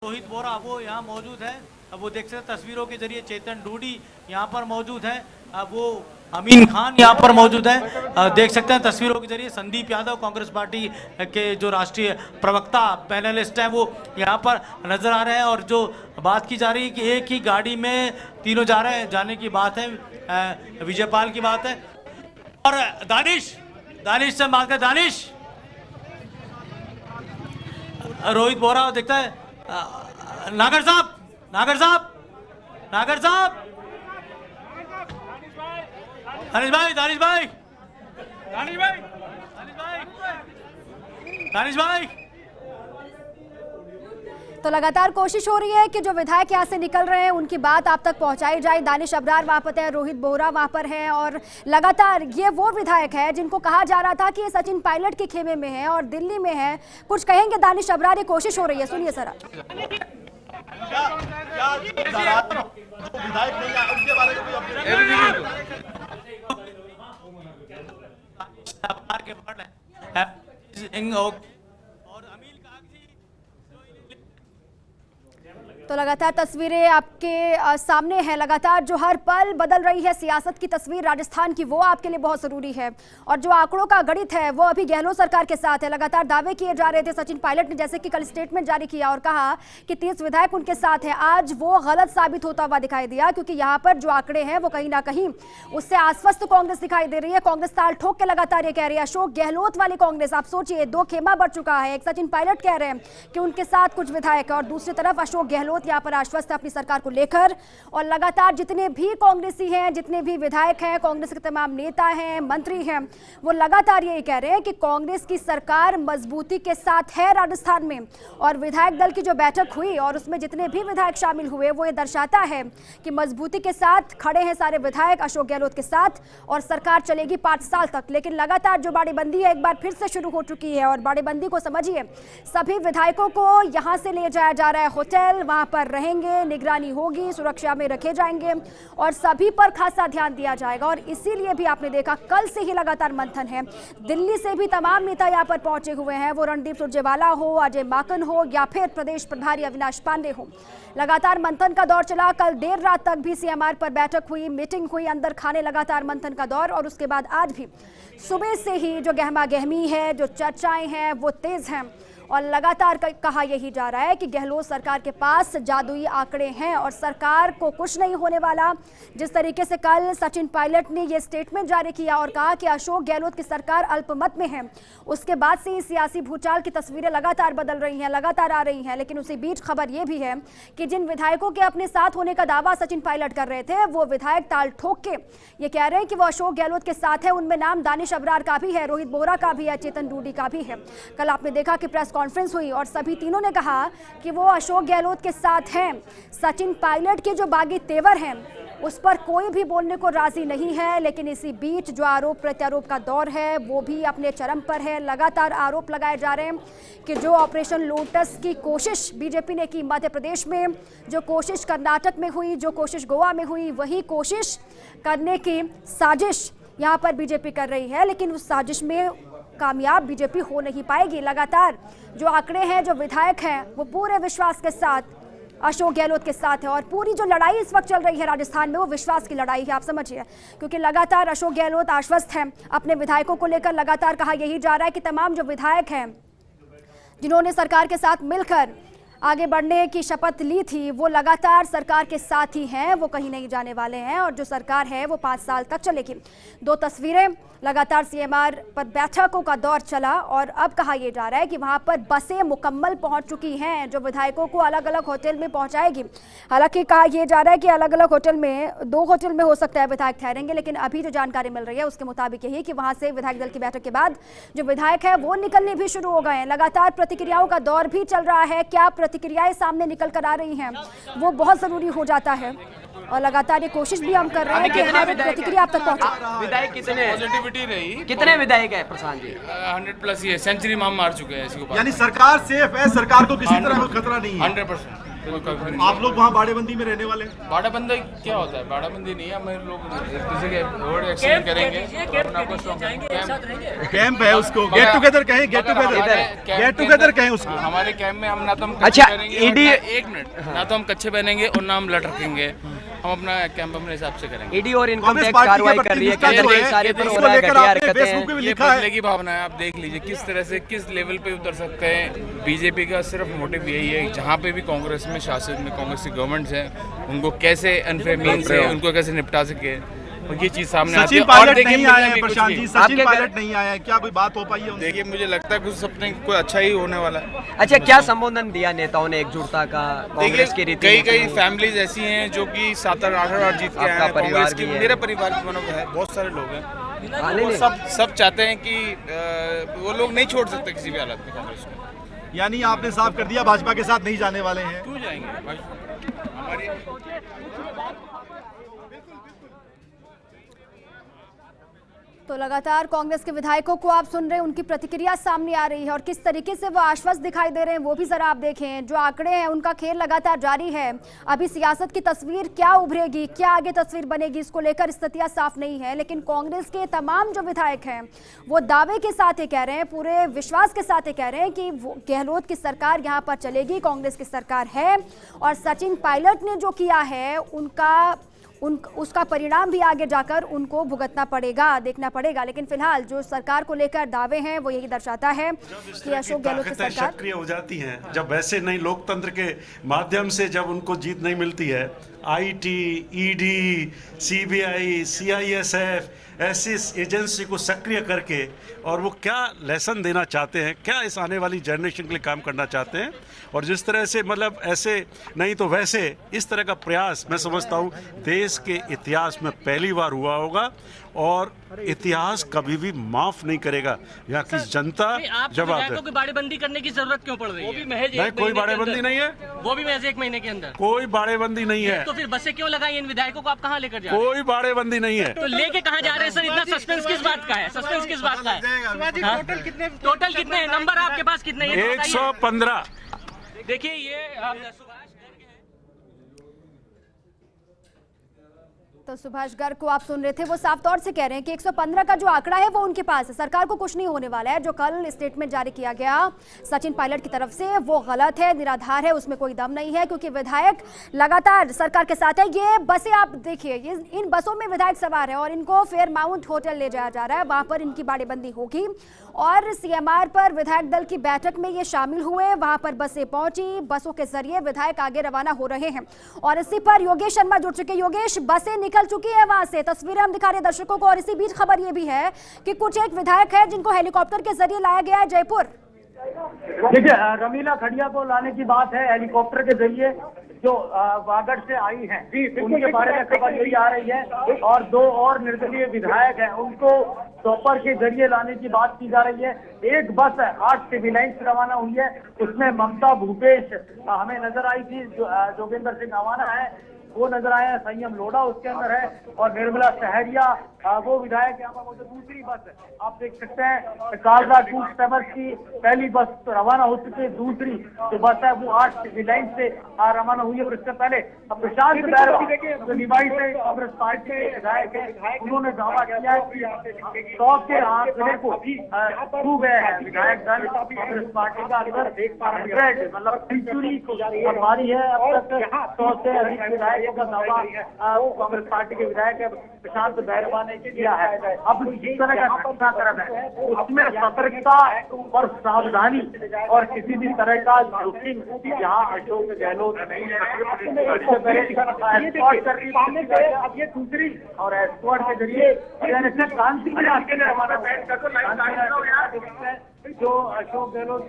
रोहित बोरा वो यहाँ मौजूद है। अब वो देख सकते हैं तस्वीरों के जरिए चेतन डूडी यहाँ पर मौजूद है। अब वो अमीन खान यहाँ पर मौजूद है। देख सकते हैं तस्वीरों के जरिए संदीप यादव कांग्रेस पार्टी के जो राष्ट्रीय प्रवक्ता पैनलिस्ट हैं वो यहाँ पर नजर आ रहे हैं। और जो बात की जा रही है कि एक ही गाड़ी में तीनों जा रहे हैं, जाने की बात है, विजयपाल की बात है। और दानिश से बात कर, दानिश रोहित बोरा देखता है। नागर साहब दानिश भाई। तो लगातार कोशिश हो रही है कि जो विधायक यहाँ से निकल रहे हैं उनकी बात आप तक पहुंचाई जाए। दानिश अब्रार वहां पर है, रोहित बोरा वहां पर है और लगातार ये वो विधायक है जिनको कहा जा रहा था कि ये सचिन पायलट के खेमे में है और दिल्ली में है। कुछ कहेंगे दानिश अब्रार, ये कोशिश हो रही है, सुनिए सर। तो लगातार तस्वीरें आपके सामने हैं। लगातार जो हर पल बदल रही है सियासत की तस्वीर राजस्थान की, वो आपके लिए बहुत जरूरी है। और जो आंकड़ों का गणित है वो अभी गहलोत सरकार के साथ है। लगातार दावे किए जा रहे थे सचिन पायलट ने, जैसे कि कल स्टेटमेंट जारी किया और कहा कि 30 विधायक उनके साथ हैं। आज वो गलत साबित होता हुआ दिखाई दिया, क्योंकि यहाँ पर जो आंकड़े हैं वो कहीं ना कहीं उससे आश्वस्त कांग्रेस दिखाई दे रही है। कांग्रेस ताल ठोक के लगातार ये कह रही है। अशोक गहलोत वाली कांग्रेस, आप सोचिए, दो खेमा बढ़ चुका है। एक सचिन पायलट कह रहे हैं कि उनके साथ कुछ विधायक है और दूसरी तरफ अशोक गहलोत यहाँ पर आश्वस्त अपनी सरकार को लेकर। और लगातार जितने भी कांग्रेसी हैं, जितने भी विधायक हैं, कांग्रेस के तमाम नेता हैं, मंत्री हैं, वो लगातार यही कह रहे हैं कि कांग्रेस की सरकार मजबूती के साथ है राजस्थान में। और विधायक दल की जो बैठक हुई और उसमें जितने भी विधायक शामिल हुए वो ये दर्शाता है कि मजबूती के साथ खड़े हैं सारे विधायक अशोक गहलोत के साथ और सरकार चलेगी 5 साल तक। लेकिन लगातार जो बाड़ेबंदी है एक बार फिर से शुरू हो चुकी है। और बाड़ेबंदी को समझिए, सभी विधायकों को यहां से ले जाया जा रहा है होटल, वहां पर रहेंगे, निगरानी होगी, सुरक्षा में रखे जाएंगे और सभी पर खासा ध्यान दिया जाएगा। और इसीलिए भी आपने देखा कल से ही लगातार मंथन है। दिल्ली से भी तमाम नेता यहां पर पहुंचे हुए हैं, वो रणदीप सुरजेवाला हो, अजय माकन हो या फिर प्रदेश प्रभारी अविनाश पांडे हो। लगातार मंथन का दौर चला। कल देर रात तक भी सीएमआर पर बैठक हुई, मीटिंग हुई, अंदर खाने लगातार मंथन का दौर। और उसके बाद आज भी सुबह से ही जो गहमा गहमी है, जो चर्चाएं हैं वो तेज हैं। और लगातार कहा यही जा रहा है कि गहलोत सरकार के पास जादुई आंकड़े हैं और सरकार को कुछ नहीं होने वाला। जिस तरीके से कल सचिन पायलट ने ये स्टेटमेंट जारी किया और कहा कि अशोक गहलोत की सरकार अल्पमत में है, उसके बाद से ही सियासी भूचाल की तस्वीरें लगातार बदल रही हैं, लगातार आ रही हैं। लेकिन उसी बीच खबर ये भी है कि जिन विधायकों के अपने साथ होने का दावा सचिन पायलट कर रहे थे, वो विधायक ताल ठोक के ये कह रहे हैं कि वो अशोक गहलोत के साथ है। उनमें नाम दानिश अब्रार का भी है, रोहित बोरा का भी है, चेतन डूडी का भी है। कल आपने देखा कि प्रेस कॉन्फ्रेंस हुई और सभी तीनों ने कहा कि वो अशोक गहलोत के साथ हैं। सचिन पायलट के जो बागी तेवर हैं उस पर कोई भी बोलने को राजी नहीं है। लेकिन इसी बीच जो आरोप प्रत्यारोप का दौर है वो भी अपने चरम पर है। लगातार आरोप लगाए जा रहे हैं कि जो ऑपरेशन लोटस की कोशिश बीजेपी ने की मध्य प्रदेश में, जो कोशिश कर्नाटक में हुई, जो कोशिश गोवा में हुई, वही कोशिश करने की साजिश यहाँ पर बीजेपी कर रही है। लेकिन उस साजिश में कामयाब बीजेपी हो नहीं पाएगी। लगातार जो आंकड़े हैं, जो विधायक हैं, वो पूरे विश्वास के साथ अशोक गहलोत के साथ है। और पूरी जो लड़ाई इस वक्त चल रही है राजस्थान में वो विश्वास की लड़ाई है, आप समझिए। क्योंकि लगातार अशोक गहलोत आश्वस्त हैं अपने विधायकों को लेकर। लगातार कहा यही जा रहा है कि तमाम जो विधायक हैं जिन्होंने सरकार के साथ मिलकर आगे बढ़ने की शपथ ली थी, वो लगातार सरकार के साथ ही हैं, वो कहीं नहीं जाने वाले हैं। और जो सरकार है वो 5 साल तक चलेगी। 2 तस्वीरें, लगातार सीएमआर पर बैठकों का दौर चला और अब कहा यह जा रहा है कि वहां पर बसें मुकम्मल पहुंच चुकी हैं जो विधायकों को अलग अलग होटल में पहुंचाएगी। हालांकि कहा यह जा रहा है कि अलग अलग होटल में, 2 होटल में हो सकता है विधायक ठहरेंगे। लेकिन अभी जो जानकारी मिल रही है उसके मुताबिक यही कि वहां से विधायक दल की बैठक के बाद जो विधायक है वो निकलने भी शुरू हो गए हैं। लगातार प्रतिक्रियाओं का दौर भी चल रहा है। क्या प्रतिक्रियाएं सामने निकल कर आ रही हैं वो बहुत जरूरी हो जाता है। और लगातार ये कोशिश भी हम कर रहे हैं कि हर प्रतिक्रिया आप तक पहुंचे। विधायक कितने पॉजिटिविटी रही, कितने विधायक है प्रशांत जी? 100+ ही है, सेंचुरी मार चुके हैं इसके ऊपर। यानी सरकार सेफ है, सरकार को किसी तरह का खतरा नहीं है। 100%। आप लोग वहाँ बाड़ेबंदी में रहने वाले हैं? बाड़ाबंदी क्या होता है? बाड़ाबंदी नहीं है, हम लोग एक दूसरे के रोड एक्सचेंज करेंगे, अपना आपको कैंप है उसको गेट टुगेदर कहें, गेट टुगेदर कहें उसको। हमारे कैंप में हम ना तो हम अच्छा, कच्छे पहनेंगे, एक मिनट, ना तो हम कच्छे पहनेंगे और ना हम लट रखेंगे। हम अपना कैंप अपने हिसाब से करेंगे। ईडी और इनकम टैक्स कार्रवाई कर रही है, केंद्र के सारे पर हो रहा है, घटिया हरकतें हैं। ये बदले की भावना है, आप देख लीजिए किस तरह से किस लेवल पे उतर सकते हैं। बीजेपी का सिर्फ मोटिव यही है, जहाँ पे भी कांग्रेस में शासित में कांग्रेस की गवर्नमेंट्स हैं, उनको कैसे अनफेयर मीन से उनको कैसे निपटा सके, ये चीज सामने आती है। सचिन पायलट नहीं आए हैं प्रशांत जी, सचिन पायलट नहीं आए हैं, क्या कोई बात हो पाई है? देखिए मुझे लगता है कुछ अपने कोई अच्छा ही होने वाला है। अच्छा, क्या संबोधन दिया नेताओं ने एकजुटता का? कांग्रेस की रीति कई फैमिलीज ऐसी हैं जो कि 7-8 बार जीत के आए हैं कांग्रेस की। मेरा परिवार भी है, बहुत सारे लोग हैं, वो सब चाहते हैं कि वो लोग नहीं छोड़ सकते किसी भी हालत में कांग्रेस को। यानी आपने साफ कर दिया भाजपा के साथ नहीं जाने वाले हैं? क्यों जाएंगे? हमारी तो लगातार कांग्रेस के विधायकों को आप सुन रहे हैं, उनकी प्रतिक्रिया सामने आ रही है और किस तरीके से वो आश्वस्त दिखाई दे रहे हैं वो भी जरा आप देखें। जो आंकड़े हैं उनका खेल लगातार जारी है। अभी सियासत की तस्वीर क्या उभरेगी, क्या आगे तस्वीर बनेगी, इसको लेकर स्थितियां साफ नहीं है। लेकिन कांग्रेस के तमाम जो विधायक हैं वो दावे के साथ ये कह रहे हैं, पूरे विश्वास के साथ ये कह रहे हैं कि गहलोत की सरकार यहाँ पर चलेगी, कांग्रेस की सरकार है। और सचिन पायलट ने जो किया है उसका परिणाम भी आगे जाकर उनको भुगतना पड़ेगा, देखना पड़ेगा। लेकिन फिलहाल जो सरकार को लेकर दावे हैं वो यही दर्शाता है कि अशोक गहलोत की सरकार सक्रिय हो जाती हैं। जब वैसे नहीं लोकतंत्र के माध्यम से जब उनको जीत नहीं मिलती है, आईटी, ईडी, सीबीआई, सीआईएसएफ ऐसी एजेंसी को सक्रिय करके, और वो क्या लेसन देना चाहते हैं, क्या इस आने वाली जनरेशन के लिए काम करना चाहते हैं, और जिस तरह से मतलब ऐसे नहीं तो वैसे इस तरह का प्रयास मैं समझता हूँ देश के इतिहास में पहली बार हुआ होगा, और इतिहास कभी भी माफ नहीं करेगा। यहाँ की जनता जवाब है। बाड़ेबंदी करने की जरूरत क्यों पड़ रही है? वो भी महज नहीं, कोई बाड़ेबंदी नहीं है, वो भी महज 1 महीने के अंदर कोई बाड़ेबंदी नहीं है। तो फिर बसें क्यों लगाई? इन विधायकों को आप कहाँ लेकर जा रहे हैं? कोई बाड़ेबंदी नहीं है। तो लेके कहाँ जा रहे हैं सर? इतना सस्पेंस किस बात का है? सस्पेंस किस बात का है? टोटल कितने हैं? नंबर आपके पास कितने हैं? 115। देखिए ये तो सुभाष गर्ग को आप सुन रहे थे, वो साफ तौर से कह रहे हैं कि 115 का जो आंकड़ा है वो उनके पास है, सरकार को कुछ नहीं होने वाला है। जो कल स्टेटमेंट जारी किया गया सचिन पायलट की तरफ से वो गलत है, निराधार है, उसमें कोई दम नहीं है, क्योंकि विधायक लगातार सरकार के साथ है। ये बसें आप देखिए, इन बसों में विधायक सवार है और इनको फेयरमाउंट होटल ले जाया जा रहा है, वहां पर इनकी बाड़ेबंदी होगी। और सीएमआर पर विधायक दल की बैठक में ये शामिल हुए, वहां पर बसें पहुंची, बसों के जरिए विधायक आगे रवाना हो रहे हैं। और इसी पर योगेश शर्मा जुड़ चुके। योगेश, बसें निकल चुकी है वहां से, तस्वीरें हम दिखा रहे हैं दर्शकों को। और इसी बीच खबर ये भी है कि कुछ एक विधायक है जिनको हेलीकॉप्टर के जरिए लाया गया है जयपुर। देखिए, रमीला खड़िया को लाने की बात है हेलीकॉप्टर के जरिए, जो वागड़ से आई हैं, उनके बारे में खबर यही आ रही है। और 2 और निर्दलीय विधायक हैं, उनको चॉपर के जरिए लाने की बात की जा रही है। एक बस 8 सिविलाइन से रवाना हुई है, उसमें ममता भूपेश हमें नजर आई थी, जोगेंद्र सिंह अवाना है वो नजर आया है, संयम लोढ़ा उसके अंदर है, और निर्मला सहरिया वो विधायक यहाँ पर मौजूद। दूसरी बस आप देख सकते हैं कालरा टूट ट्रेवर्स की पहली बस तो रवाना हो चुकी है, दूसरी जो बस है वो 8 सिविलाइन से रवाना हुई है। और इससे पहले प्रशांत बैरवा जो निवाई से कांग्रेस पार्टी के विधायक है, उन्होंने दावा किया है कि 100 के आंकड़े को छू गए हैं विधायक दल कांग्रेस पार्टी का, अंदर 100 मतलब सेंचुरी को मारी है अब तक। 100 से अधिक विधायकों का दावा कांग्रेस पार्टी के विधायक प्रशांत बैरवा ने किया है। अब जिस तरह का घटनाक्रम है उसमें सतर्कता और सावधानी और किसी भी तरह का जोखिम यहाँ अशोक गहलोत नहीं है। अब ये दूसरी और एस्कॉर्ट के जरिए क्रांति के रास्ते में हमारा जो अशोक गहलोत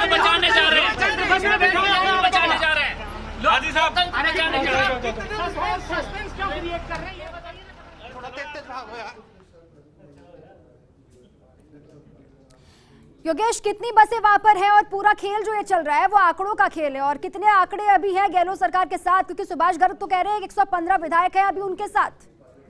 बचाने जा रहे हैं, बचाने जा रहे हैं लोधी साहब, बचाने जा रहे हैं। सस्पेंस क्यों क्रिएट कर रहे हैं ये बताइए। थोड़ा योगेश, कितनी बसें वहां पर हैं और पूरा खेल जो ये चल रहा है वो आंकड़ों का खेल है, और कितने आंकड़े अभी हैं गहलोत सरकार के साथ? क्योंकि सुभाष गर्ग तो कह रहे हैं 115 विधायक हैं अभी उनके साथ।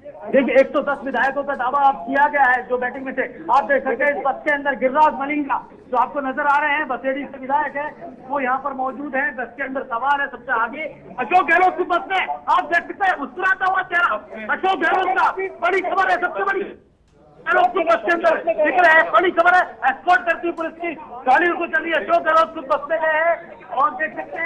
देखिए 110 विधायकों का दावा अब किया गया है जो बैटिंग में थे। आप देख सकते हैं इस बस के अंदर गिरिराज मलिंगा जो आपको नजर आ रहे हैं, बसेड़ी से विधायक है, वो यहाँ पर मौजूद है। बस के अंदर सवार है सबसे आगे अशोक गहलोत की बस में। आप देख सकते हैं मुस्कुराता हुआ चेहरा अशोक गहलोत का। बड़ी खबर है, सबसे बड़ी गहलोत की बस के अंदर दिख रहे हैं, बड़ी खबर है। एस्कॉर्ट करती हुई पुलिस की गाड़ी उनको चली, अशोक गहलोत की बस में गए हैं और देख सकते हैं